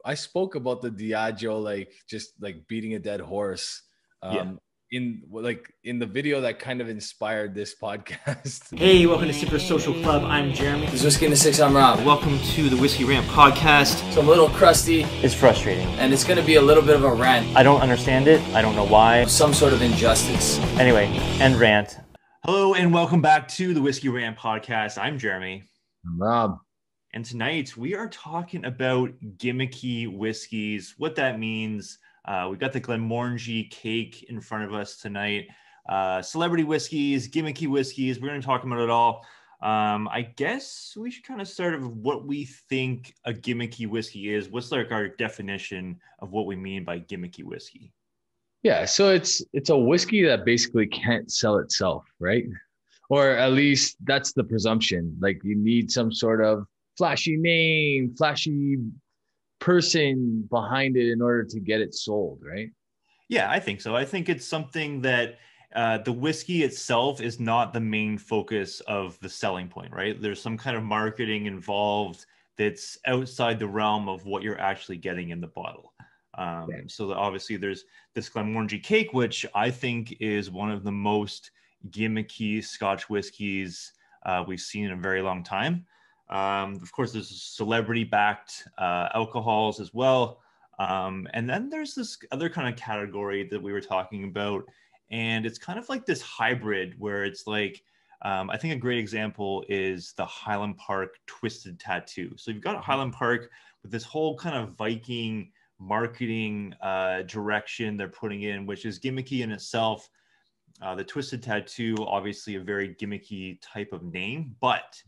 I spoke about the Diageo, like just like beating a dead horse. In the video that kind of inspired this podcast. Hey, welcome to Super Social Club. I'm Jeremy. This is Whiskey in the Six. I'm Rob. Welcome to the Whisky Rant Podcast. So I'm a little crusty. It's frustrating. And it's going to be a little bit of a rant. I don't understand it. I don't know why. Some sort of injustice. Anyway, end rant. Hello and welcome back to the Whisky Rant Podcast. I'm Jeremy. I'm Rob. And tonight we are talking about gimmicky whiskeys, what that means. We got the Glenmorangie cake in front of us tonight. Celebrity whiskeys, gimmicky whiskeys. We're going to talk about it all. I guess we should kind of start with what we think a gimmicky whiskey is. What's like our definition of what we mean by gimmicky whiskey? Yeah, so it's a whiskey that basically can't sell itself, right? Or at least that's the presumption. Like you need some sort of flashy name, flashy person behind it in order to get it sold, right? Yeah, I think so. I think it's something that the whiskey itself is not the main focus of the selling point, right? There's some kind of marketing involved that's outside the realm of what you're actually getting in the bottle. So obviously there's this Glenmorangie cake, which I think is one of the most gimmicky Scotch whiskeys we've seen in a very long time. Of course, there's celebrity-backed alcohols as well. And then there's this other kind of category that we were talking about. And it's kind of like this hybrid where it's like, I think a great example is the Highland Park Twisted Tattoo. So you've got Highland Park with this whole kind of Viking marketing direction they're putting in, which is gimmicky in itself. The Twisted Tattoo, obviously a very gimmicky type of name, but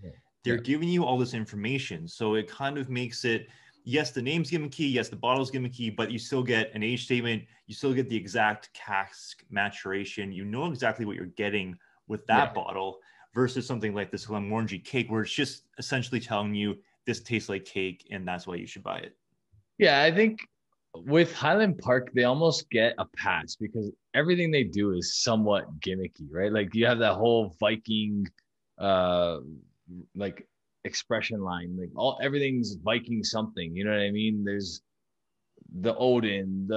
they're giving you all this information. So it kind of makes it, yes, the name's gimmicky, yes, the bottle's gimmicky, but you still get an age statement. You still get the exact cask maturation. You know exactly what you're getting with that bottle versus something like this Glenmorangie cake, where it's just essentially telling you this tastes like cake and that's why you should buy it. Yeah, I think with Highland Park, they almost get a pass because everything they do is somewhat gimmicky, right? Like you have that whole Viking like expression line, like everything's Viking something, you know what I mean? There's the Odin,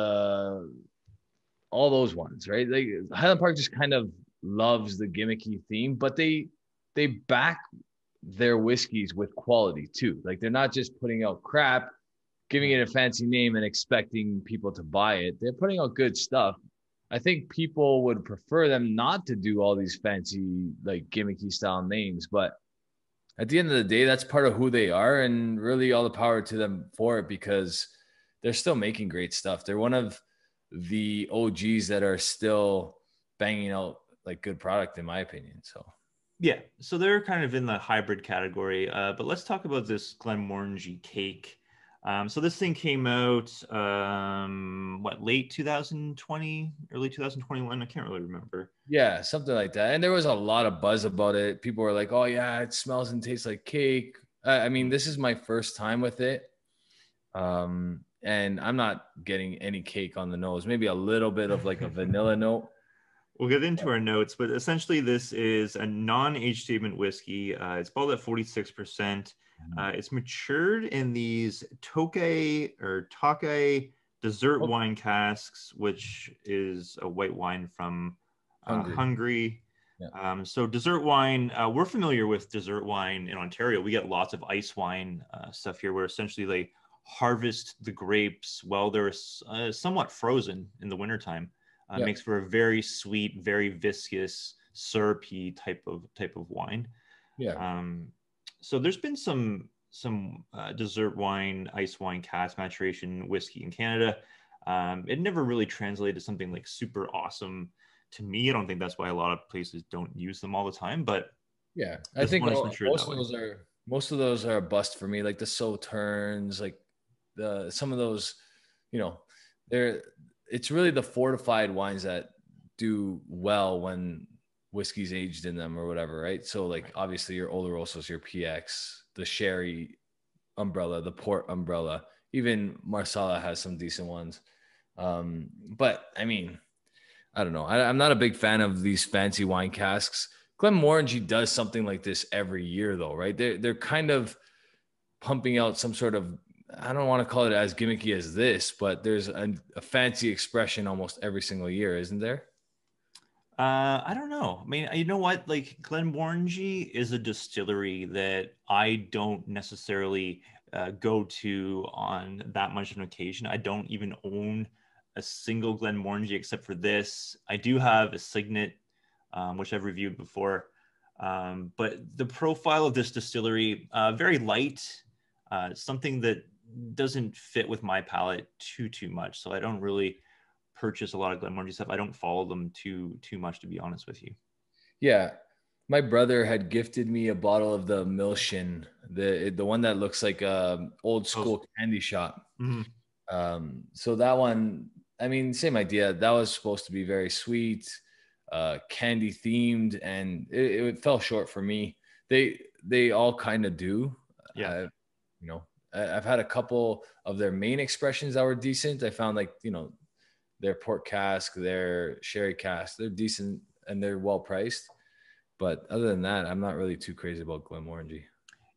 all those ones, right? Like Highland Park just kind of loves the gimmicky theme, but they back their whiskeys with quality too. Like they're not just putting out crap, giving it a fancy name and expecting people to buy it. They're putting out good stuff. I think people would prefer them not to do all these fancy, like gimmicky style names, but at the end of the day, that's part of who they are, and really all the power to them for it because they're still making great stuff. They're one of the OGs that are still banging out like good product, in my opinion. So they're kind of in the hybrid category. But let's talk about this Glenmorangie cake. So this thing came out, late 2020, early 2021? I can't really remember. Yeah, something like that. And there was a lot of buzz about it. People were like, oh, yeah, it smells and tastes like cake. I mean, this is my first time with it. And I'm not getting any cake on the nose. Maybe a little bit of like a vanilla note. We'll get into our notes, but essentially this is a non-age statement whiskey. It's bottled at 46%. It's matured in these Tokay dessert wine casks, which is a white wine from Hungary. Yeah. So dessert wine, we're familiar with dessert wine in Ontario. We get lots of ice wine stuff here where essentially they harvest the grapes while they're somewhat frozen in the wintertime. Makes for a very sweet, very viscous, syrupy type of wine. Yeah. So there's been some dessert wine, ice wine, cask maturation whiskey in Canada. It never really translated to something like super awesome to me. I don't think that's why a lot of places don't use them all the time. But yeah, I think most of those are a bust for me. Like the Sauternes, like some of those, it's really the fortified wines that do well when whiskey's aged in them or whatever, right? So like obviously your Olorosos, your PX, the sherry umbrella, the port umbrella, even Marsala has some decent ones. But I mean, I don't know. I'm not a big fan of these fancy wine casks. Glenmorangie does something like this every year though, right? They're kind of pumping out some sort of I don't want to call it as gimmicky as this, but there's a fancy expression almost every single year, isn't there? I don't know. I mean, you know what? Like Glenmorangie is a distillery that I don't necessarily go to on that much of an occasion. I don't even own a single Glenmorangie except for this. I do have a Signet, which I've reviewed before. But the profile of this distillery, very light, something that doesn't fit with my palate too much. So I don't really purchase a lot of Glenmorangie stuff. I don't follow them too much, to be honest with you. Yeah. My brother had gifted me a bottle of the Milshin, the one that looks like a old school candy shop. Mm-hmm. So that one, I mean, same idea. That was supposed to be very sweet, candy themed, and it fell short for me. They all kind of do. Yeah. You know, I've had a couple of their main expressions that were decent. I found like, you know, their port cask, their sherry cask, they're decent and they're well priced. But other than that, I'm not really too crazy about Glenmorangie.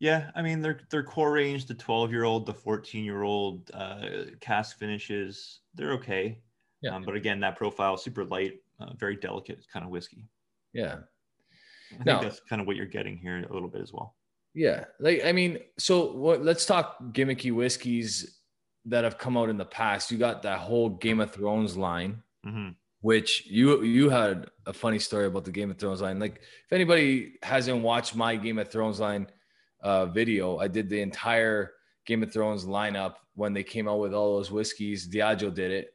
Yeah, I mean, their core range, the 12-year-old, the 14-year-old cask finishes, they're okay. Yeah. But again, that profile, super light, very delicate kind of whiskey. Yeah. I think that's kind of what you're getting here a little bit as well. Yeah. Like, I mean, so let's talk gimmicky whiskeys that have come out in the past. You got that whole Game of Thrones line, Mm-hmm. which you had a funny story about the Game of Thrones line. Like, if anybody hasn't watched my Game of Thrones line video, I did the entire Game of Thrones lineup when they came out with all those whiskeys. Diageo did it.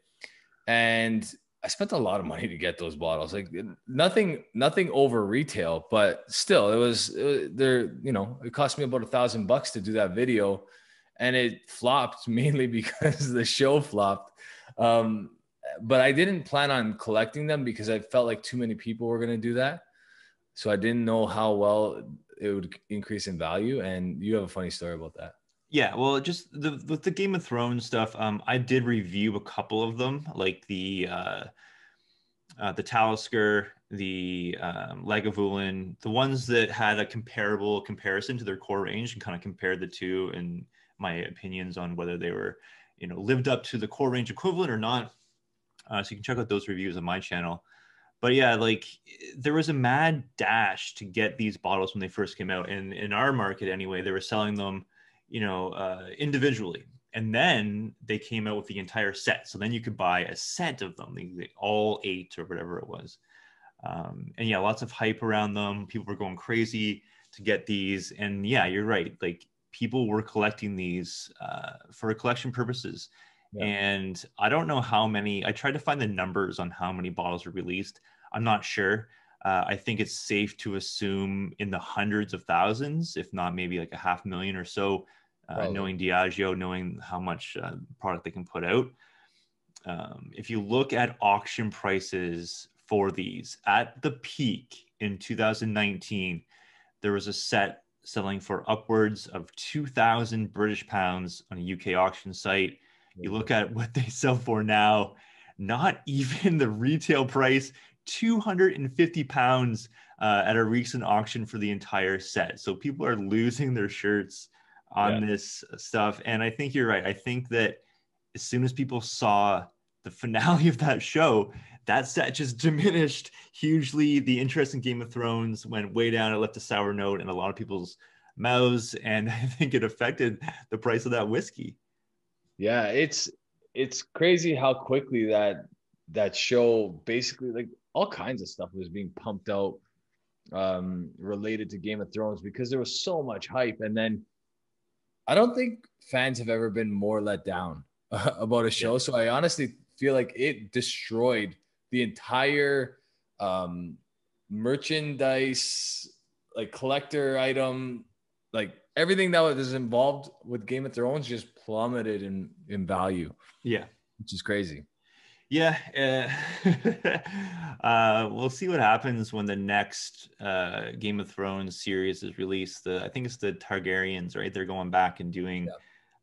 And I spent a lot of money to get those bottles. Like nothing over retail, but still it cost me about $1,000 to do that video. And it flopped mainly because the show flopped. But I didn't plan on collecting them because I felt like too many people were going to do that. So I didn't know how well it would increase in value. And you have a funny story about that. Yeah, well, just with the Game of Thrones stuff, I did review a couple of them, like the Talisker, the Lagavulin, the ones that had a comparison to their core range, and kind of compared the two and my opinions on whether they were, lived up to the core range equivalent or not. So you can check out those reviews on my channel. But yeah, like there was a mad dash to get these bottles when they first came out, and in our market anyway, they were selling them, individually. And then they came out with the entire set. So then you could buy a set of them, all 8 or whatever it was. And yeah, lots of hype around them. People were going crazy to get these. And yeah, you're right. Like people were collecting these for collection purposes. Yeah. And I don't know how many, I tried to find the numbers on how many bottles were released. I'm not sure. I think it's safe to assume in the hundreds of thousands, if not maybe like 500,000 or so. Knowing Diageo, knowing how much product they can put out. If you look at auction prices for these, at the peak in 2019, there was a set selling for upwards of 2,000 British pounds on a UK auction site. You look at what they sell for now, not even the retail price, 250 pounds at a recent auction for the entire set. So people are losing their shirts on this stuff. And I think you're right. I think that as soon as people saw the finale of that show, that set just diminished hugely. The interest in Game of Thrones went way down. It left a sour note in a lot of people's mouths. And I think it affected the price of that whiskey. Yeah, it's crazy how quickly that show, basically like all kinds of stuff was being pumped out related to Game of Thrones because there was so much hype. And then I don't think fans have ever been more let down about a show. Yeah. So I honestly feel like it destroyed the entire merchandise, like collector item, like everything that was involved with Game of Thrones just plummeted in value. Yeah. Which is crazy. Yeah. We'll see what happens when the next Game of Thrones series is released. I think it's the Targaryens, right? They're going back and doing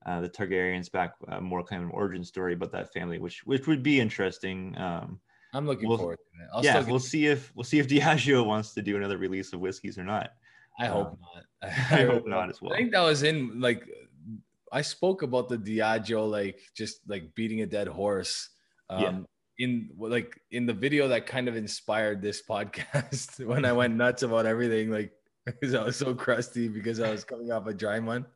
the Targaryens back, more kind of an origin story about that family, which would be interesting. I'm looking forward to it. We'll see if Diageo wants to do another release of whiskeys or not. I hope not. I hope not as well. I think that was in like I spoke about the Diageo, like just like beating a dead horse. In the video that kind of inspired this podcast when I went nuts about everything, like because I was so crusty because I was coming off a dry month.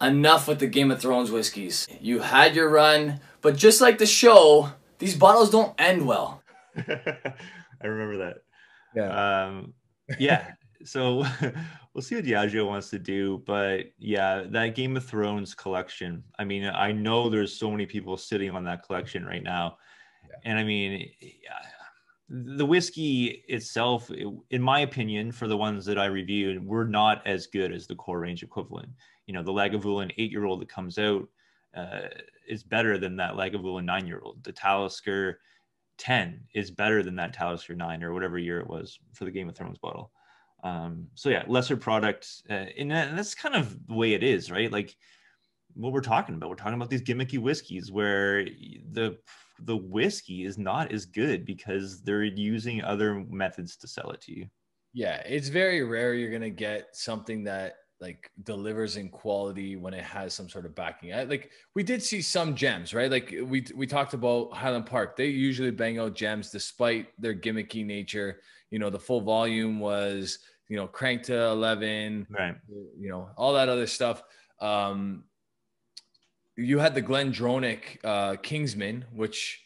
Enough with the Game of Thrones whiskeys. You had your run, but just like the show, these bottles don't end well. I remember that. Yeah. Yeah. So we'll see what Diageo wants to do. But yeah, that Game of Thrones collection. I mean, I know there's so many people sitting on that collection right now. Yeah. And I mean, the whiskey itself, in my opinion, for the ones that I reviewed, were not as good as the core range equivalent. You know, the Lagavulin 8-year-old that comes out is better than that Lagavulin 9-year-old. The Talisker 10 is better than that Talisker 9 or whatever year it was for the Game of Thrones bottle. So yeah, lesser product. And that's kind of the way it is, right? Like what we're talking about. We're talking about these gimmicky whiskeys where the whiskey is not as good because they're using other methods to sell it to you. Yeah, it's very rare you're going to get something that like delivers in quality when it has some sort of backing. Like we did see some gems, right? Like we talked about Highland Park. They usually bang out gems despite their gimmicky nature. You know, the full volume was, you know, cranked to 11, right? You know, all that other stuff. You had the Glendronach Kingsman, which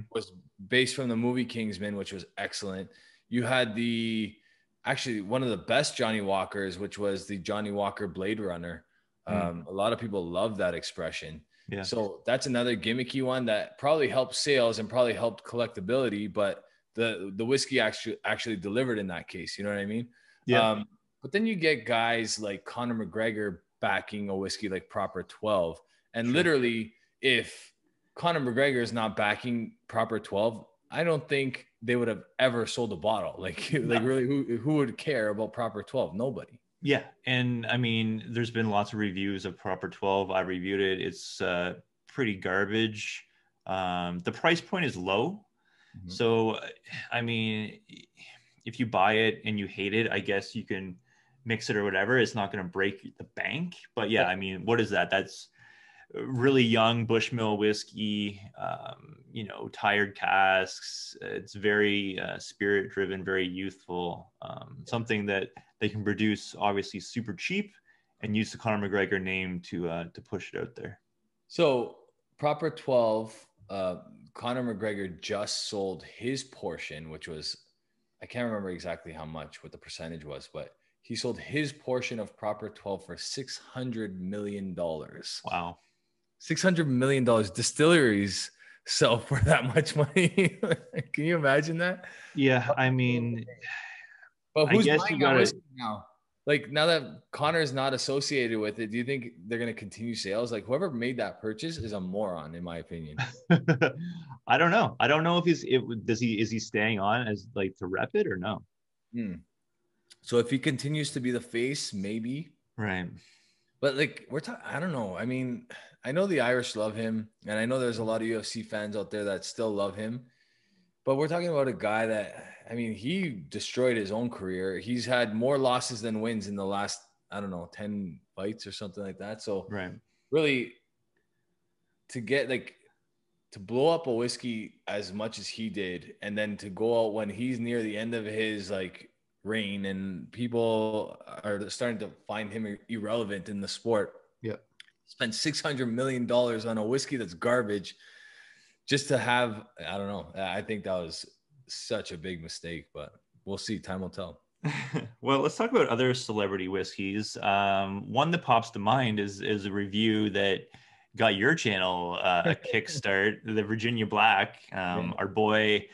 was based from the movie Kingsman, which was excellent. You had actually one of the best Johnny Walkers, which was the Johnny Walker Blade Runner. A lot of people love that expression. Yeah. So that's another gimmicky one that probably helped sales and probably helped collectability, but the whiskey actually delivered in that case. You know what I mean? Yeah. But then you get guys like Conor McGregor backing a whiskey like Proper 12. And literally, if Conor McGregor is not backing Proper 12, I don't think they would have ever sold a bottle. Like really, who would care about Proper 12? Nobody. Yeah. And I mean, there's been lots of reviews of Proper 12. I reviewed it. It's pretty garbage. The price point is low. So, I mean, if you buy it and you hate it, I guess you can mix it or whatever. It's not going to break the bank. But yeah, I mean, what is that? That's really young Bushmill whiskey, you know, tired casks. It's very spirit driven, very youthful, something that they can produce obviously super cheap and use the Conor McGregor name to push it out there. So Proper 12, Conor McGregor just sold his portion, which was, I can't remember exactly how much, what the percentage was, but he sold his portion of Proper 12 for $600 million. Wow. $600 million. Distilleries sell for that much money. Can you imagine that? Yeah, I mean, but who's buying that whiskey now? Like now that Connor is not associated with it, do you think they're going to continue sales? Like whoever made that purchase is a moron, in my opinion. I don't know. I don't know if is he staying on as like to rep it or no? So if he continues to be the face, maybe. Right. But like I don't know. I mean, I know the Irish love him, and I know there's a lot of UFC fans out there that still love him. But we're talking about a guy that, I mean, he destroyed his own career. He's had more losses than wins in the last, I don't know, 10 fights or something like that. So really to blow up a whiskey as much as he did, and then to go out when he's near the end of his like reign and people are starting to find him irrelevant in the sport. Yeah. Spent $600 million on a whiskey that's garbage just to have, I don't know. I think that was such a big mistake, but we'll see. Time will tell. Well, let's talk about other celebrity whiskeys. One that pops to mind is a review that got your channel a kickstart, the Virginia Black. Our boy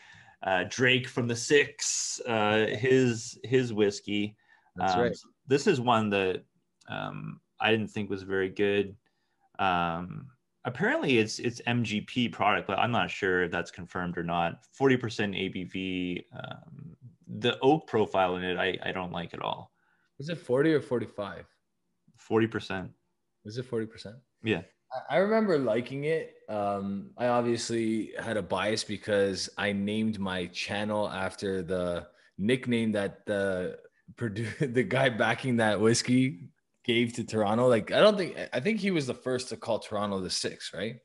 Drake from the Six, his whiskey. That's right. So this is one that I didn't think was very good. Apparently it's MGP product, but I'm not sure if that's confirmed or not. 40% ABV. The oak profile in it, I don't like at all. Was it 40 or 45? 40%. Was it 40%? Yeah. I remember liking it. I obviously had a bias because I named my channel after the nickname that the guy backing that whiskey gave to Toronto. Like, I think he was the first to call Toronto the six, right?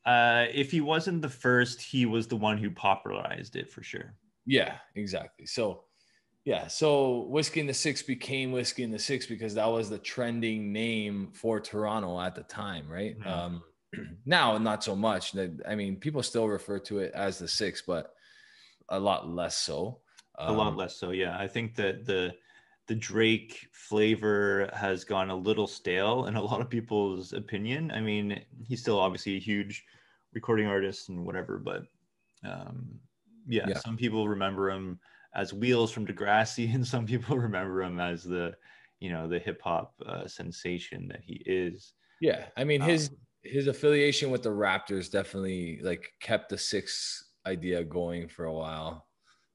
If he wasn't the first, he was the one who popularized it for sure. Yeah, exactly. So, yeah. So Whiskey in the Six became Whiskey in the Six because that was the trending name for Toronto at the time, right? Now, not so much. I mean, people still refer to it as the Six, but a lot less so. A lot less so, yeah. I think that the Drake flavor has gone a little stale in a lot of people's opinion. I mean, he's still obviously a huge recording artist and whatever, but yeah, some people remember him as Wheels from Degrassi, and some people remember him as the hip hop sensation that he is. Yeah, I mean his affiliation with the Raptors definitely like kept the Six idea going for a while,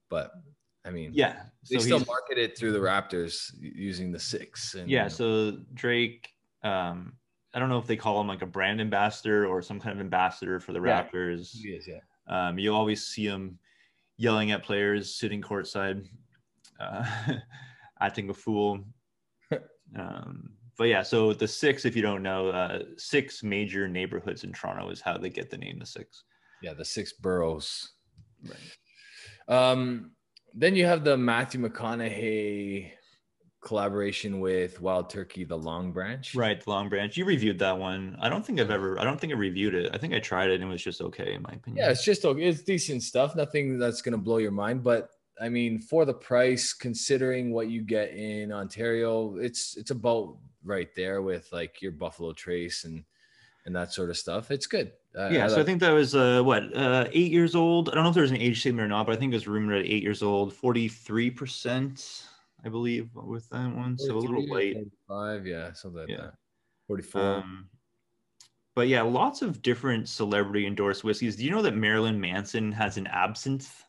but I mean, yeah, they still market it through the Raptors using the Six. And yeah, so Drake, I don't know if they call him like a brand ambassador or some kind of ambassador for the Raptors. He is, yeah. You always see him yelling at players, sitting courtside, acting a fool. But yeah, so the Six, if you don't know, 6 major neighborhoods in Toronto is how they get the name the Six. Yeah, the 6 boroughs. Right. Then you have the Matthew McConaughey collaboration with Wild Turkey, the Long Branch. Right, the Long Branch. You reviewed that one. I don't think I reviewed it. I think I tried it and it was just okay in my opinion. Yeah, it's decent stuff. Nothing that's going to blow your mind, but I mean, for the price, considering what you get in Ontario, it's about right there with like your Buffalo Trace and that sort of stuff. It's good. So I think that was 8 years old. I don't know if there's an age statement or not, but I think it was rumored at 8 years old, 43%, I believe, with that one. So a little late. 45, yeah, something like that. 44. But yeah, lots of different celebrity endorsed whiskeys. Do you know that Marilyn Manson has an absinthe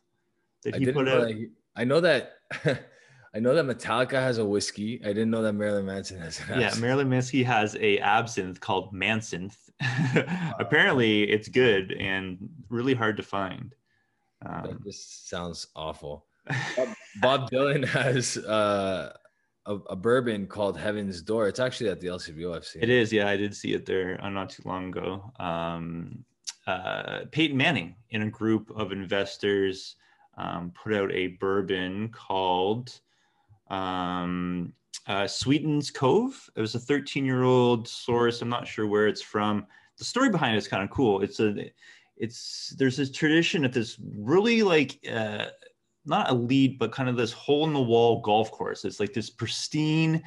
that he put out? I know that Metallica has a whiskey. I didn't know that Marilyn Manson has an absinthe. Yeah, Marilyn Manson has a absinthe called Mansynth. Apparently it's good and really hard to find. That just sounds awful. Bob Dylan has a bourbon called Heaven's Door. It's actually at the LCBO. I've seen it. It is, yeah. I did see it there not too long ago. Peyton Manning and a group of investors put out a bourbon called Sweeten's Cove. It was a 13-year-old source. I'm not sure where it's from. The story behind it is kind of cool. There's this tradition at this really like not elite, but kind of this hole in the wall golf course. It's like this pristine,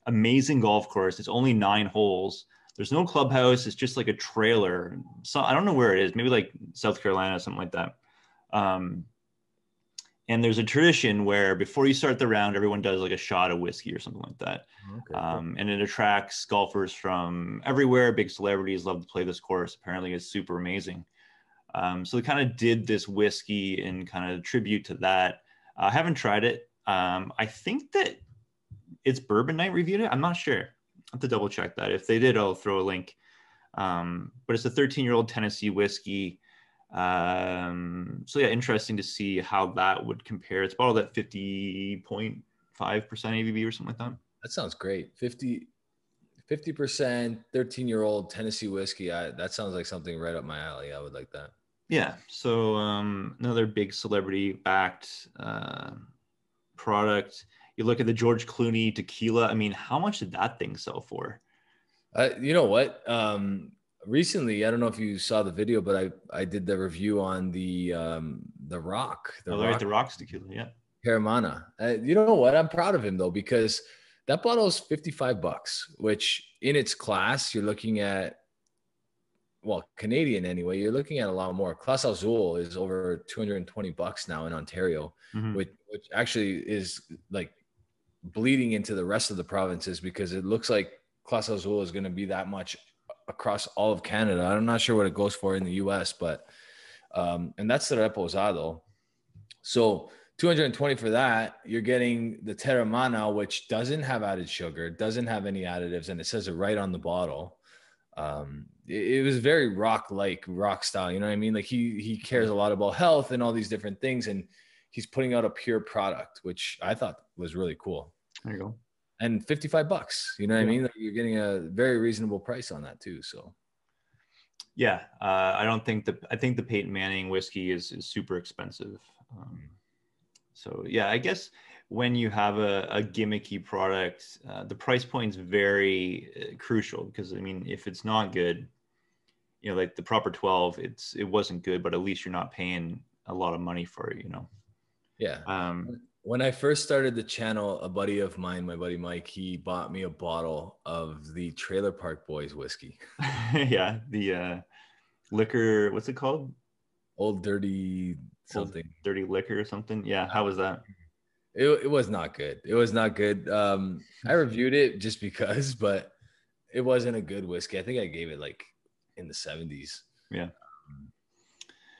amazing golf course. It's only 9 holes. There's no clubhouse. It's just like a trailer. So I don't know where it is. Maybe like South Carolina, something like that. And there's a tradition where before you start the round, everyone does like a shot of whiskey or something like that. Okay, cool. And it attracts golfers from everywhere. Big celebrities love to play this course. Apparently it's super amazing. So they kind of did this whiskey in kind of tribute to that. I haven't tried it. I think that it's Bourbon Night reviewed it. I'm not sure. I have to double check that. If they did, I'll throw a link. But it's a 13-year-old Tennessee whiskey. So yeah, interesting to see how that would compare. It's bottled at 50.5% ABV or something like that. That sounds great. 50%, 13-year-old Tennessee whiskey. That sounds like something right up my alley. I would like that. Yeah. So another big celebrity backed product. You look at the George Clooney tequila. I mean, how much did that thing sell for? You know what? Recently, I don't know if you saw the video, but I did the review on the Rock. The Rock's tequila, yeah. Caramana. You know what? I'm proud of him though, because that bottle is $55, which in its class, you're looking at, well, Canadian anyway, you're looking at a lot more. Clase Azul is over $220 now in Ontario, which actually is like bleeding into the rest of the provinces because it looks like Clase Azul is going to be that much across all of Canada. I'm not sure what it goes for in the US, but and that's the Reposado. So 220 for that. You're getting the Terramana, which doesn't have added sugar, doesn't have any additives, and it says it right on the bottle. It was very rock style, you know what I mean? Like he cares a lot about health and all these different things, and he's putting out a pure product, which I thought was really cool. There you go. and $55. You know what I mean? Like, you're getting a very reasonable price on that too. So yeah, I think the Peyton Manning whiskey is super expensive. So yeah, I guess when you have a gimmicky product, the price point is very crucial, because I mean, if it's not good, you know, like the Proper 12, it wasn't good, but at least you're not paying a lot of money for it, you know? yeah. When I first started the channel, a buddy of mine, my buddy Mike, he bought me a bottle of the Trailer Park Boys whiskey. Yeah, the liquor, what's it called? Old Dirty something. Old Dirty Liquor or something. Yeah, how was that? It was not good. It was not good. I reviewed it just because, but it wasn't a good whiskey. I think I gave it like in the 70s. Yeah.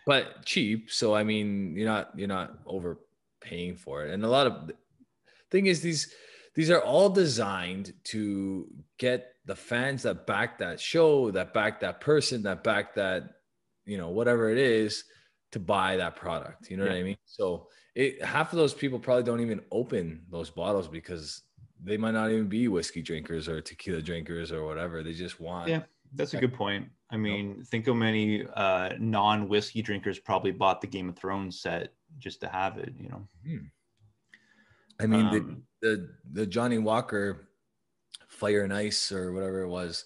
But cheap. So I mean, you're not overpaying for it. And a lot of thing is, these are all designed to get the fans that back that show, that back that person, that back that, you know, whatever it is, to buy that product. You know what I mean? So half of those people probably don't even open those bottles, because they might not even be whiskey drinkers or tequila drinkers or whatever. They just want. Yeah, that's a good point. I mean, think how many non-whiskey drinkers probably bought the Game of Thrones set just to have it, you know? I mean, the Johnny Walker Fire and Ice or whatever it was,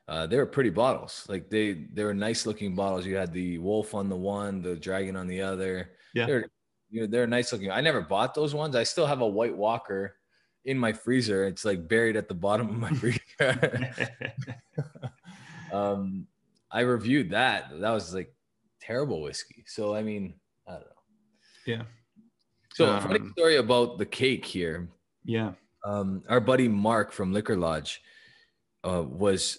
they were pretty bottles. Like they were nice looking bottles. You had the wolf on the one, the dragon on the other. Yeah. They're nice looking. I never bought those ones. I still have a White Walker in my freezer. It's like buried at the bottom of my freezer. I reviewed that. That was like terrible whiskey. So, I mean, I don't know. Yeah. So funny story about the cake here. Yeah. Our buddy Mark from Liquor Lodge was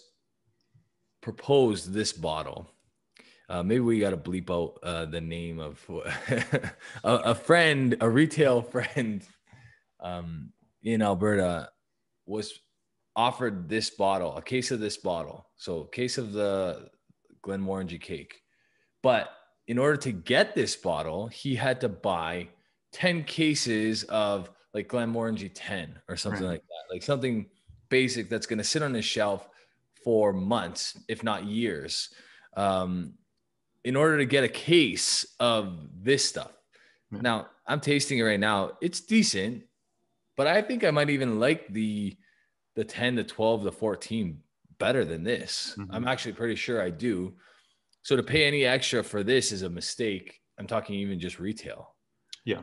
proposed this bottle. Maybe we got to bleep out the name of a friend, a retail friend in Alberta was offered this bottle, a case of this bottle. So a case of the Glenmorangie cake. But in order to get this bottle, he had to buy 10 cases of like Glenmorangie 10 or something like that. Like something basic that's going to sit on his shelf for months, if not years, in order to get a case of this stuff. Now, I'm tasting it right now. It's decent, but I think I might even like the 10, the 12, the 14 better than this. I'm actually pretty sure I do. So to pay any extra for this is a mistake. I'm talking even just retail. Yeah.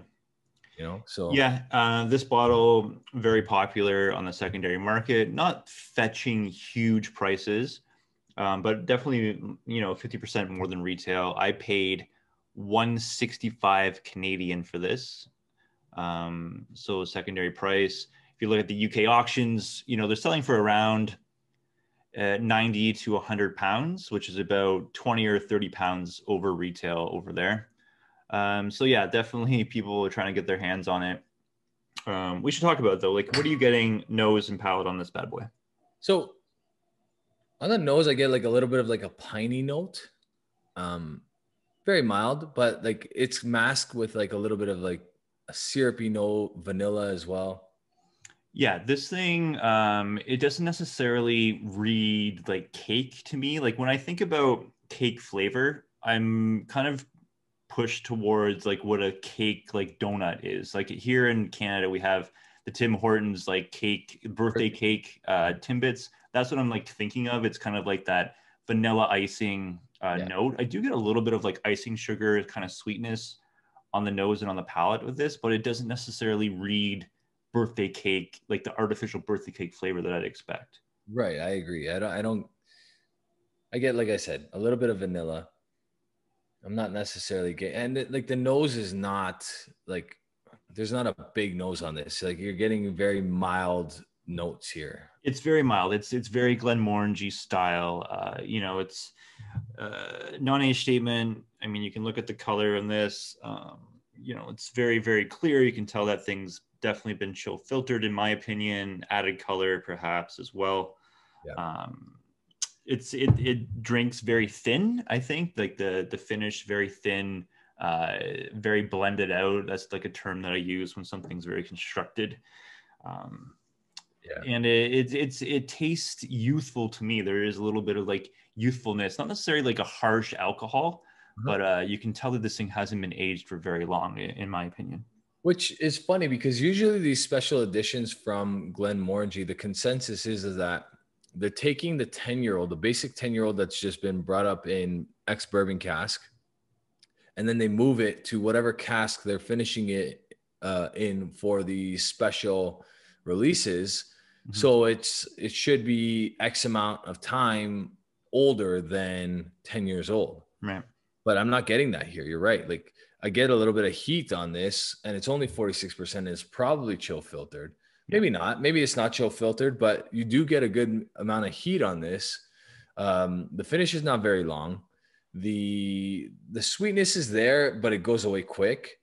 You know, so yeah, this bottle very popular on the secondary market, not fetching huge prices, but definitely, you know, 50% more than retail. I paid 165 Canadian for this. So secondary price. If you look at the UK auctions, you know, they're selling for around 90 to 100 pounds, which is about 20 or 30 pounds over retail over there. So yeah, definitely people are trying to get their hands on it. We should talk about it though. Like, what are you getting nose and palate on this bad boy? So on the nose, I get like a little bit of like a piney note. Very mild, but like it's masked with like a little bit of like a syrupy note, vanilla as well. Yeah, this thing, it doesn't necessarily read like cake to me. Like when I think about cake flavor, I'm kind of pushed towards like what a cake like donut is. Like here in Canada, we have the Tim Hortons like cake, birthday cake Timbits. That's what I'm like thinking of. It's kind of like that vanilla icing note. I do get a little bit of like icing sugar kind of sweetness on the nose and on the palate with this, but it doesn't necessarily read birthday cake, like the artificial birthday cake flavor that I'd expect. Right. I agree. I get, like I said, a little bit of vanilla. I'm not necessarily getting, and like the nose is not like, there's not a big nose on this. Like you're getting very mild notes here. It's very mild. It's very Glenmorangie style. You know, it's non-age statement. I mean, you can look at the color in this. You know, it's very, very clear. You can tell that thing's definitely been chill filtered, in my opinion, added color perhaps as well. Yeah. It drinks very thin, I think, like the finish very thin, very blended out. That's like a term that I use when something's very constructed. And it tastes youthful to me. There is a little bit of like youthfulness, not necessarily like a harsh alcohol, but you can tell that this thing hasn't been aged for very long, in my opinion. Which is funny because usually these special editions from Glenmorangie, the consensus is that they're taking the 10-year-old, the basic 10-year-old that's just been brought up in ex-bourbon cask, and then they move it to whatever cask they're finishing it in for the special releases. So it should be X amount of time older than 10 years old. Right. But I'm not getting that here. You're right. Like I get a little bit of heat on this and it's only 46%. And it's probably chill filtered. Maybe not. Maybe it's not chill filtered, but you do get a good amount of heat on this. The finish is not very long. The sweetness is there, but it goes away quick.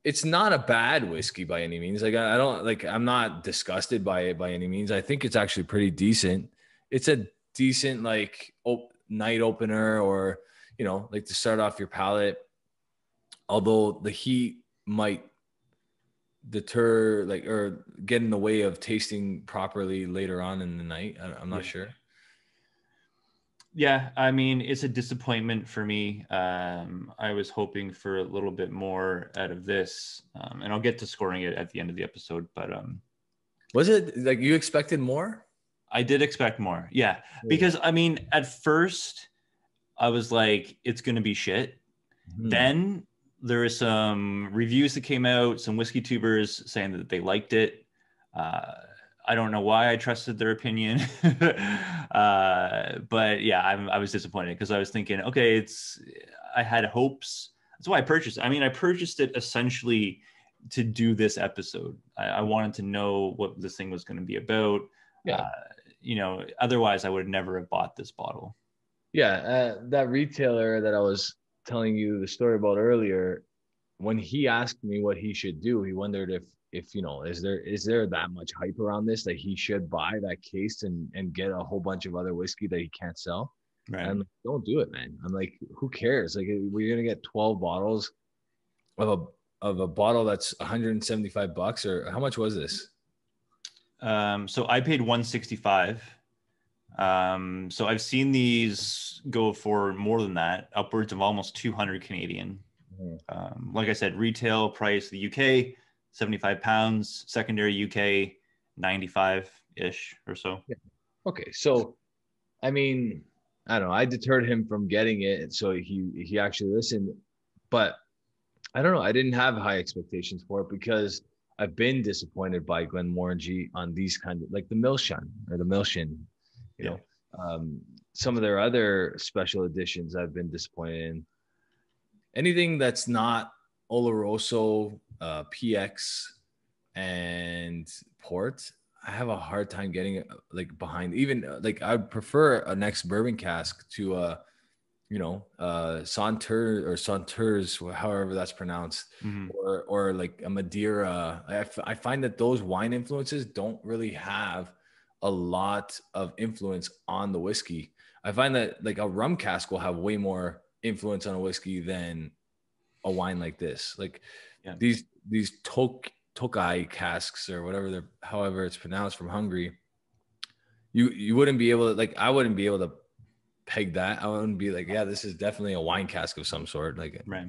It's not a bad whiskey by any means. Like I don't like, I'm not disgusted by it by any means. I think it's actually pretty decent. It's a decent like night opener or, you know, like to start off your palate. Although the heat might deter like, or get in the way of tasting properly later on in the night. I'm not sure. Yeah, I mean, it's a disappointment for me. I was hoping for a little bit more out of this, and I'll get to scoring it at the end of the episode. But was it like you expected more? I did expect more, yeah. Because I mean, at first, I was like, "It's going to be shit." Then there were some reviews that came out, some whiskey tubers saying that they liked it. I don't know why I trusted their opinion, but yeah, I was disappointed because I was thinking, okay, I had hopes. That's why I purchased it. I mean, I purchased it essentially to do this episode. I wanted to know what this thing was going to be about. Yeah. You know, otherwise I would never have bought this bottle. Yeah. That retailer that I was telling you the story about earlier, when he asked me what he should do, he wondered if you know, is there that much hype around this that he should buy that case and get a whole bunch of other whiskey that he can't sell? Right. And I'm like, don't do it, man. I'm like, who cares? Like, we're gonna get 12 bottles of a bottle that's $175, or how much was this? So I paid $165. So I've seen these go for more than that, upwards of almost 200 Canadian. Like I said, retail price the UK, 75 pounds, secondary UK, 95-ish or so. Yeah. Okay. So, I mean, I don't know. I deterred him from getting it. So he actually listened, but I don't know. I didn't have high expectations for it because I've been disappointed by Glenmorangie on these kind of like the Milshan or the Milshin, you know, some of their other special editions I've been disappointed in. Anything that's not Oloroso, PX, and Port, I have a hard time getting like behind. Even like I'd prefer a next bourbon cask to you know, Santerre or Santerres, however that's pronounced, or like a Madeira. I find that those wine influences don't really have a lot of influence on the whiskey. I find that like a rum cask will have way more influence on a whiskey than a wine like this. Like these Tokai casks or however it's pronounced from Hungary, you wouldn't be able to, like, I wouldn't be able to peg that. I wouldn't be like, yeah, this is definitely a wine cask of some sort. Like, right.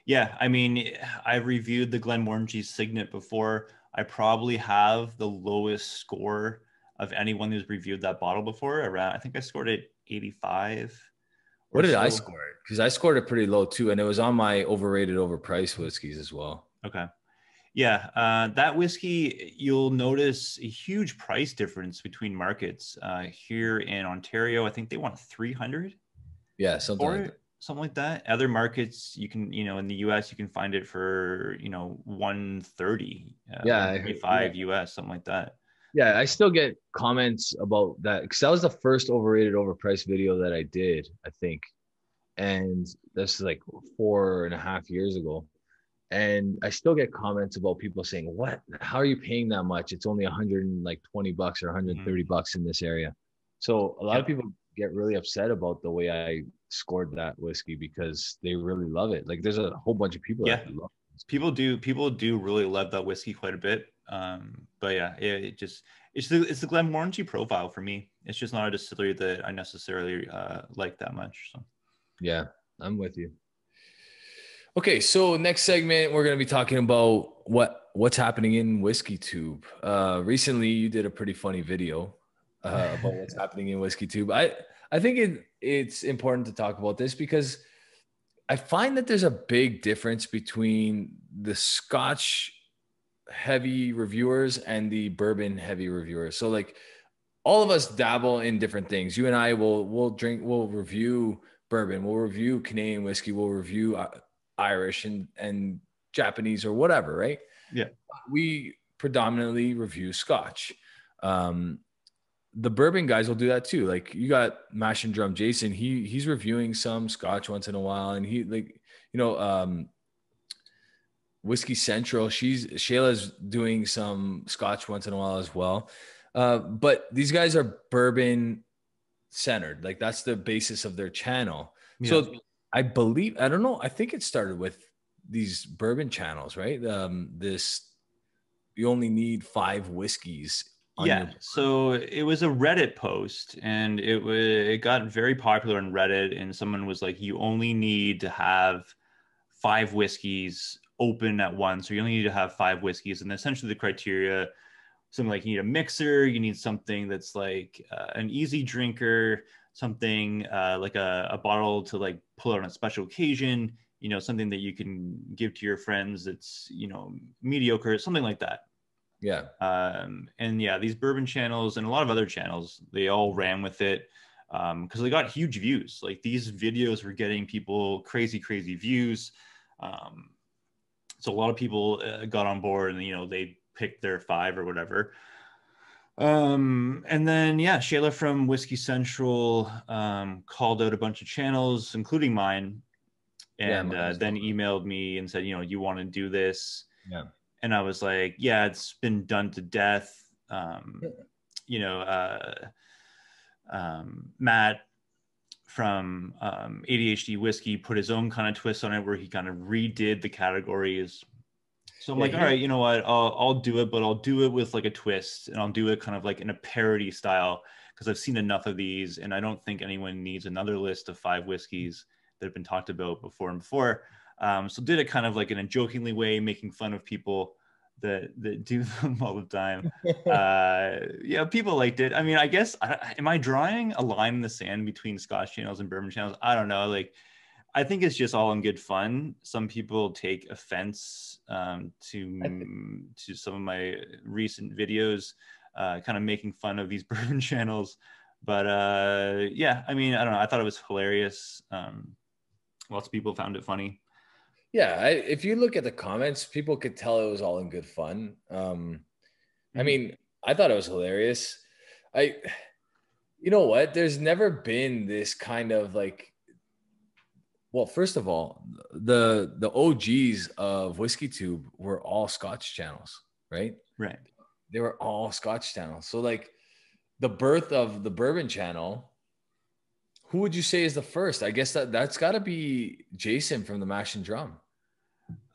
Yeah, I mean, I've reviewed the Glenmorangie Signet before. I probably have the lowest score of anyone who's reviewed that bottle before. Around, I think I scored it 85. What did I score it? Because I scored it pretty low too, and it was on my overrated, overpriced whiskeys as well. Okay. Yeah, that whiskey, you'll notice a huge price difference between markets. Here in Ontario, I think they want 300. Yeah, something like that. Other markets, you can, you know, in the US, you can find it for, you know, 130. Yeah, 125 US, something like that. Yeah, I still get comments about that because that was the first overrated, overpriced video that I did, I think. And that's like 4.5 years ago. And I still get comments about people saying, what, how are you paying that much? It's only $120 or $130 in this area. So a lot of people get really upset about the way I scored that whiskey because they really love it. Like there's a whole bunch of people that love it. People do really love that whiskey quite a bit. But yeah, it's the Glenmorangie profile for me. It's just not a distillery that I necessarily like that much. So Yeah, I'm with you. Okay, so next segment we're going to be talking about what's happening in Whiskey Tube. Recently, you did a pretty funny video about what's happening in Whiskey Tube. I think it's important to talk about this because I find that there's a big difference between the Scotch heavy reviewers and the bourbon heavy reviewers. So like all of us dabble in different things. You and I we'll review bourbon, we'll review Canadian whiskey, we'll review Irish and Japanese or whatever, right? yeah. We predominantly review Scotch. The bourbon guys will do that too. Like you got Mash and Drum Jason, he's reviewing some Scotch once in a while, and he like, you know, Whiskey Central, Shayla's doing some Scotch once in a while as well. But these guys are bourbon centered. Like that's the basis of their channel. Yeah. So I believe, I don't know, I think it started with these bourbon channels, right? You only need 5 whiskeys. Yeah. So it was a Reddit post, and it got very popular on Reddit. And someone was like, you only need to have 5 whiskeys open at once, or you only need to have 5 whiskeys. And essentially the criteria, something like you need a mixer, you need something that's like an easy drinker, something like a bottle to like pull out on a special occasion, you know, something that you can give to your friends that's, you know, mediocre, something like that. Yeah. And yeah, these bourbon channels and a lot of other channels, they all ran with it because they got huge views. Like these videos were getting people crazy views. So a lot of people got on board, and, you know, they picked their 5 or whatever. And then, yeah, Shayla from Whiskey Central called out a bunch of channels, including mine, and then emailed me and said, you know, you want to do this? Yeah. And I was like, yeah, it's been done to death. You know, Matt from ADHD Whiskey put his own kind of twist on it, where he kind of redid the categories. So I'm like, all right, you know what, I'll do it, but I'll do it with like a twist, and I'll do it kind of like in a parody style, because I've seen enough of these, and I don't think anyone needs another list of 5 whiskeys that have been talked about before and before. So did it kind of like in a jokingly way, making fun of people that do them all the time. Yeah, people liked it. I mean, I guess, am I drawing a line in the sand between Scotch channels and bourbon channels? I don't know. Like, I think it's just all in good fun. Some people take offense to some of my recent videos, kind of making fun of these bourbon channels. But yeah, I mean, I don't know. I thought it was hilarious. Lots of people found it funny. Yeah, if you look at the comments, people could tell it was all in good fun. I mean, I thought it was hilarious. You know what? There's never been this kind of like, well, first of all, the OGs of Whiskey Tube were all Scotch channels, right? Right. They were all Scotch channels. So like the birth of the bourbon channel, who would you say is the first? I guess that's got to be Jason from the Mash and Drum.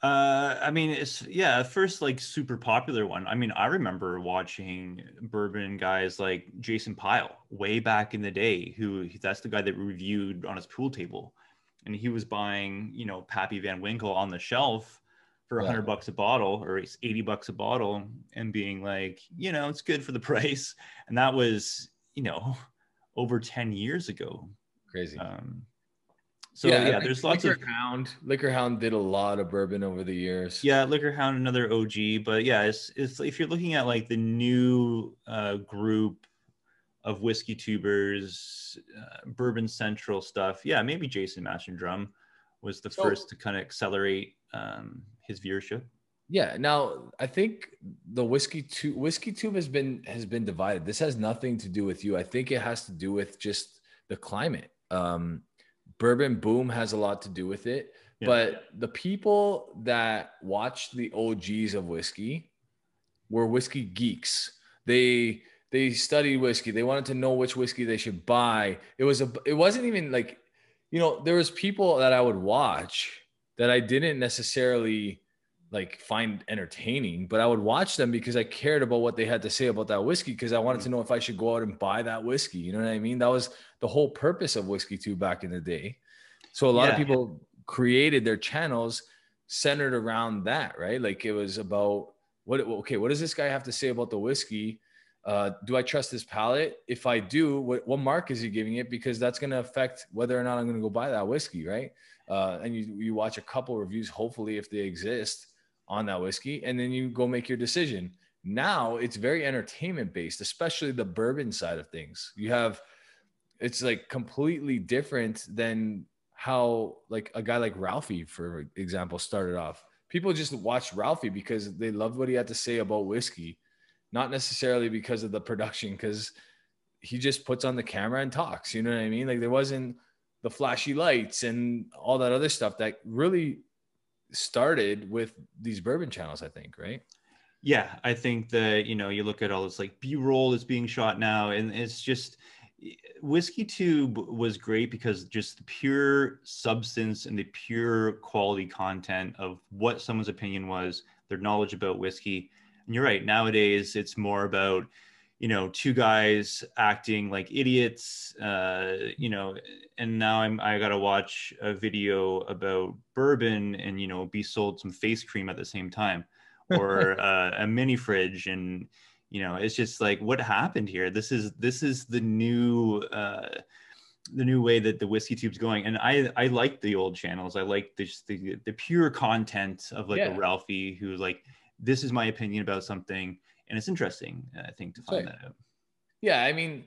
I mean, it's first like super popular one. I mean, I remember watching bourbon guys like Jason Pyle way back in the day. That's the guy that reviewed on his pool table, and he was buying, you know, Pappy Van Winkle on the shelf for $100 a bottle, or it's $80 a bottle, and being like, you know, it's good for the price. And that was, you know, over 10 years ago. Crazy. So yeah, there's lots of Liquor Hound did a lot of bourbon over the years. Yeah, Liquor Hound, another OG. But yeah, it's if you're looking at like the new group of whiskey tubers, bourbon central stuff, yeah, maybe Jason Mash and Drum was the first to kind of accelerate his viewership. Yeah. Now I think the whiskey tube has been divided. This has nothing to do with you. I think it has to do with just the climate. Bourbon boom has a lot to do with it, but the people that watched the OGs of whiskey were whiskey geeks. They studied whiskey. They wanted to know which whiskey they should buy. It wasn't even like, you know, there was people that I would watch that I didn't necessarily like find entertaining, but I would watch them because I cared about what they had to say about that whiskey, because I wanted to know if I should go out and buy that whiskey. You know what I mean? That was the whole purpose of WhiskyTube back in the day. So a lot of people created their channels centered around that, right? Like it was about what does this guy have to say about the whiskey? Do I trust his palate? If I do, what mark is he giving it? Because that's going to affect whether or not I'm going to go buy that whiskey, right? And you watch a couple reviews, hopefully, if they exist on that whiskey, and then you go make your decision. Now it's very entertainment based, especially the bourbon side of things. It's like completely different than how like a guy like Ralphie, for example, started off. People just watched Ralphie because they loved what he had to say about whiskey, not necessarily because of the production, because he just puts on the camera and talks. You know what I mean? Like there wasn't the flashy lights and all that other stuff that really started with these bourbon channels, I think, right? Yeah, I think that, you look at all this like B-roll that's being shot now, and it's just, WhiskyTube was great because just the pure substance and the pure quality content of what someone's opinion was, their knowledge about whiskey. And you're right, nowadays it's more about, two guys acting like idiots, and now I got to watch a video about bourbon and, be sold some face cream at the same time, or a mini fridge. And, it's just like, what happened here? This is the new way that the WhiskyTube's going. And I like the old channels. I like the pure content of like a Ralphie who's like, this is my opinion about something. And it's interesting, I think, to find that out. Yeah. I mean,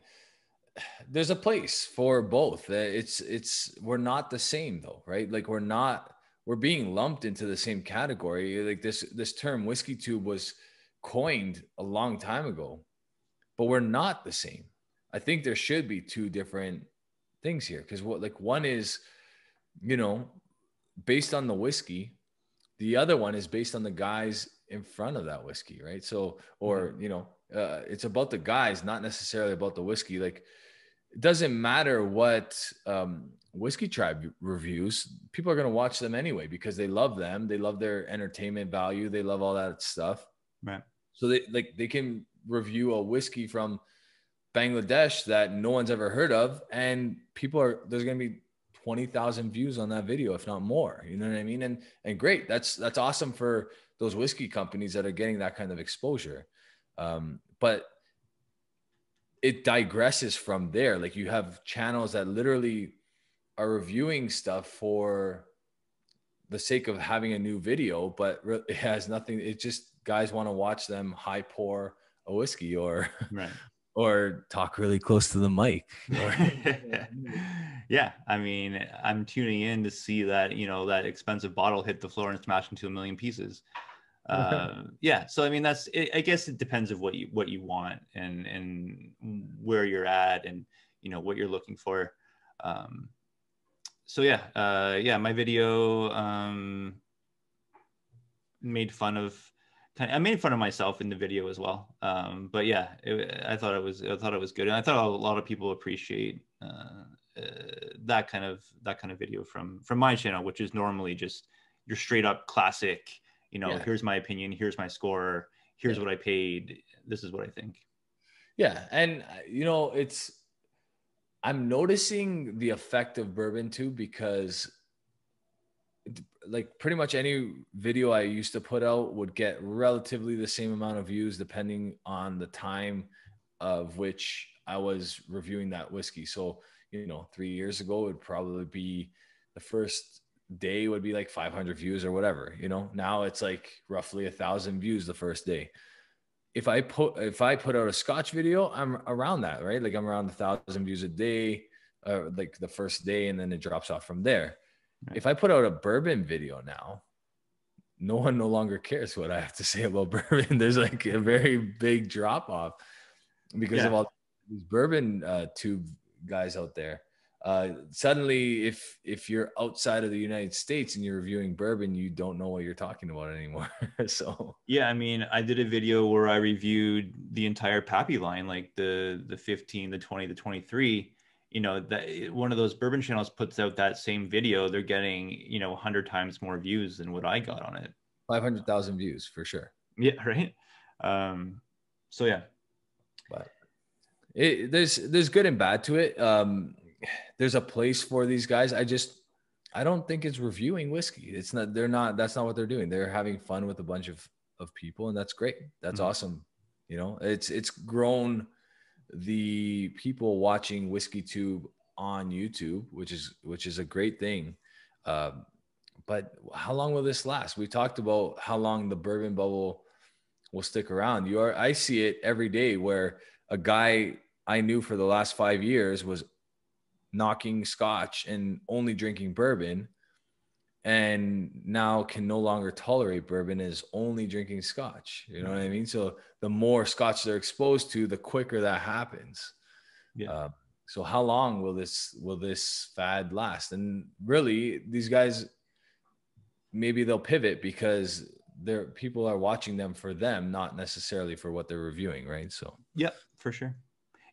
there's a place for both. We're not the same though, right? Like we're being lumped into the same category. Like this term WhiskyTube was coined a long time ago, but we're not the same. I think there should be two different things here. Cause one is, based on the whiskey. The other one is based on the guys in front of that whiskey, right? So, or, it's about the guys, not necessarily about the whiskey. Like, it doesn't matter what Whiskey Tribe reviews. People are going to watch them anyway because they love them. They love their entertainment value. They love all that stuff. Right. So they can review a whiskey from Bangladesh that no one's ever heard of, and there's going to be 20,000 views on that video, if not more. You know what I mean? And great. That's awesome for those whiskey companies that are getting that kind of exposure. But it digresses from there. Like you have channels that literally are reviewing stuff for the sake of having a new video, but it has nothing. It just guys want to watch them high pour a whiskey or talk really close to the mic. Yeah. I mean, I'm tuning in to see that, that expensive bottle hit the floor and smash into a million pieces. Yeah. So, I mean, I guess it depends of what you want and where you're at and, what you're looking for. So yeah, my video, I made fun of myself in the video as well. But yeah, I thought it was good. And I thought a lot of people appreciate, that kind of video from my channel, which is normally just your straight up classic, here's my opinion, here's my score, here's what I paid, this is what I think. Yeah. And I'm noticing the effect of bourbon too, because like pretty much any video I used to put out would get relatively the same amount of views depending on the time of which I was reviewing that whiskey. So, 3 years ago, it would probably be the first day would be like 500 views or whatever, now it's like roughly 1,000 views the first day. If I put out a Scotch video, I'm around that, right? Like I'm around 1,000 views a day, like the first day, and then it drops off from there. Right. If I put out a bourbon video now, no one no longer cares what I have to say about bourbon. There's like a very big drop off because of all these bourbon tube guys out there. Suddenly, if you're outside of the United States and you're reviewing bourbon, you don't know what you're talking about anymore. So yeah, I mean, I did a video where I reviewed the entire Pappy line, like the 15, the 20, the 23. That one of those bourbon channels puts out that same video, they're getting 100 times more views than what I got on it. 500,000 views for sure. Yeah, right. So yeah, But there's good and bad to it. There's a place for these guys. I don't think it's reviewing whiskey. It's not. They're not. That's not what they're doing. They're having fun with a bunch of people, and that's great. That's awesome. You know, it's grown the people watching Whiskey Tube on YouTube, which is a great thing. But how long will this last? We talked about how long the bourbon bubble will stick around. I see it every day where a guy I knew for the last 5 years was knocking scotch and only drinking bourbon, and now can no longer tolerate bourbon, is only drinking scotch. You know what I mean? So the more scotch they're exposed to, the quicker that happens. yeah. So how long will this fad last? And really, these guys, maybe they'll pivot because people are watching them for them, not necessarily for what they're reviewing, right? So Yeah, for sure.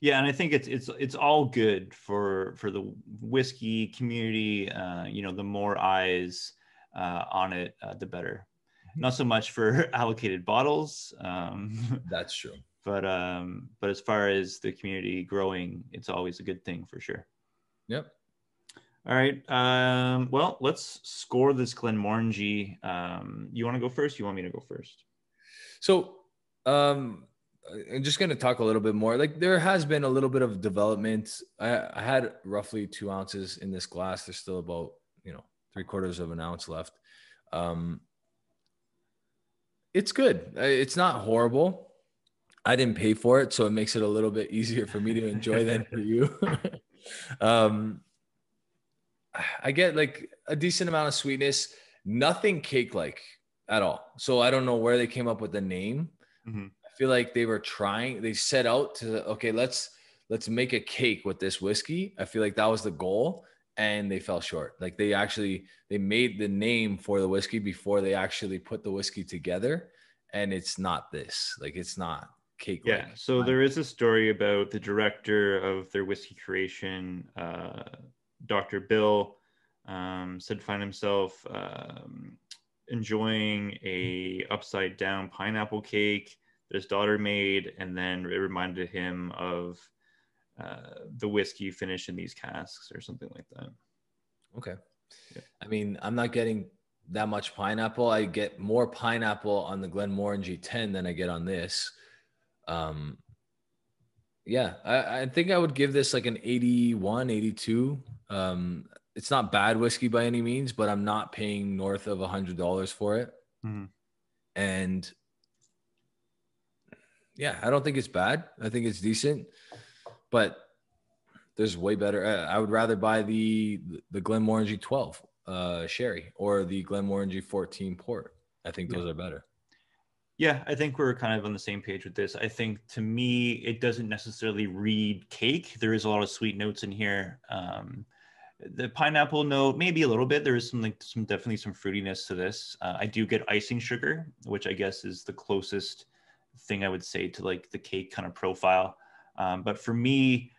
Yeah, and I think it's all good for the whiskey community. The more eyes on it, the better. Not so much for allocated bottles. That's true. But as far as the community growing, it's always a good thing for sure. Yep. All right. Well, let's score this Glenmorangie. You want to go first? You want me to go first? So, I'm just going to talk a little bit more. Like, there has been a little bit of development. I had roughly 2 ounces in this glass. There's still about, 3/4 of an ounce left. It's good. It's not horrible. I didn't pay for it, so it makes it a little bit easier for me to enjoy than for you. I get like a decent amount of sweetness, nothing cake-like at all. So I don't know where they came up with the name. Mm-hmm. I feel like they set out to, okay, let's make a cake with this whiskey. I feel like that was the goal, and they fell short. Like they made the name for the whiskey before they actually put the whiskey together. And it's not this, like, it's not cake. Yeah. So there is a story about the director of their whiskey creation, Dr. Bill, said to find himself enjoying a upside down pineapple cake that his daughter made, and then it reminded him of the whiskey finished in these casks or something like that. Okay. Yeah. I mean, I'm not getting that much pineapple. I get more pineapple on the Glenmorangie 10 than I get on this. Yeah, I think I would give this like an 81, 82. It's not bad whiskey by any means, but I'm not paying north of $100 for it. Mm-hmm. And yeah, I don't think it's bad. I think it's decent, but there's way better. I would rather buy the Glenmorangie 12 sherry or the Glenmorangie 14 port. I think those are better. Yeah, I think we're kind of on the same page with this. I think, to me, it doesn't necessarily read cake. There is a lot of sweet notes in here. The pineapple note, maybe a little bit. There is definitely some fruitiness to this. I do get icing sugar, which I guess is the closest thing I would say to like the cake kind of profile. But for me,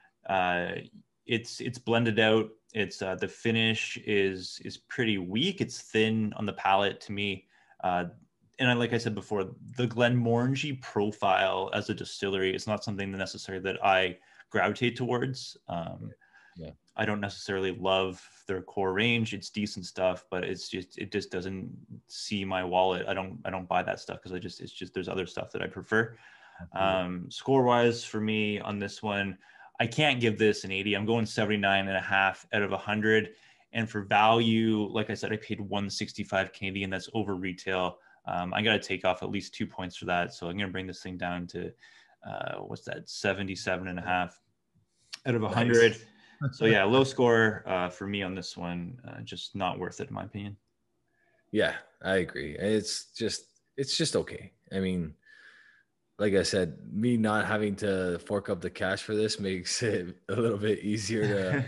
it's blended out. It's the finish is pretty weak. It's thin on the palate to me. And like I said before, the Glenmorangie profile as a distillery is not something necessarily that I gravitate towards. I don't necessarily love their core range. It's decent stuff, but it just doesn't see my wallet. I don't buy that stuff because there's other stuff that I prefer. Score wise for me on this one, I can't give this an 80. I'm going 79.5 out of 100. And for value, like I said, I paid 165 Canadian. That's over retail. I got to take off at least 2 points for that. So I'm going to bring this thing down to, 77.5 out of 100. Nice. So yeah, low score for me on this one. Just not worth it in my opinion. Yeah, I agree. It's just okay. I mean, like I said, me not having to fork up the cash for this makes it a little bit easier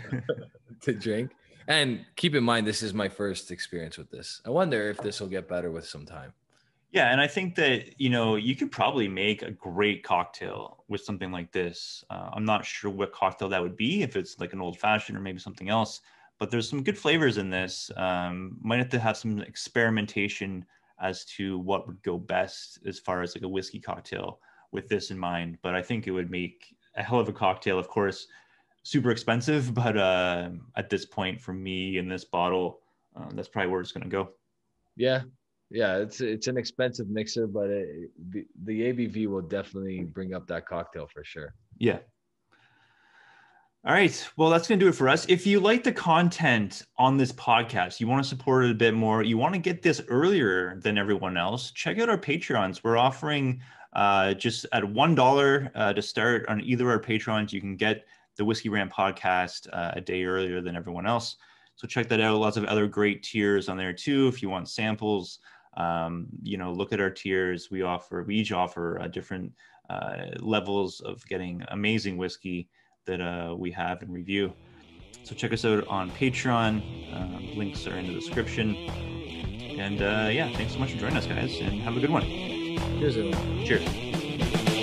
to drink. And keep in mind, this is my first experience with this. I wonder if this will get better with some time. Yeah, and I think that, you could probably make a great cocktail with something like this. I'm not sure what cocktail that would be, if it's like an old fashioned or maybe something else, but there's some good flavors in this. Might have to have some experimentation as to what would go best as far as like a whiskey cocktail with this in mind. But I think it would make a hell of a cocktail. Of course, super expensive, but at this point for me in this bottle, that's probably where it's going to go. Yeah. It's an expensive mixer, but the ABV will definitely bring up that cocktail for sure. Yeah. All right. Well, that's going to do it for us. If you like the content on this podcast, you want to support it a bit more, you want to get this earlier than everyone else, check out our Patreons. We're offering just at $1 to start on either our Patreons. You can get the Whisky Rant podcast a day earlier than everyone else. So check that out. Lots of other great tiers on there too. If you want samples, look at our tiers. We each offer different levels of getting amazing whiskey that we have in review. So check us out on Patreon. Links are in the description. And thanks so much for joining us, guys, and have a good one. Cheers, everyone. Cheers.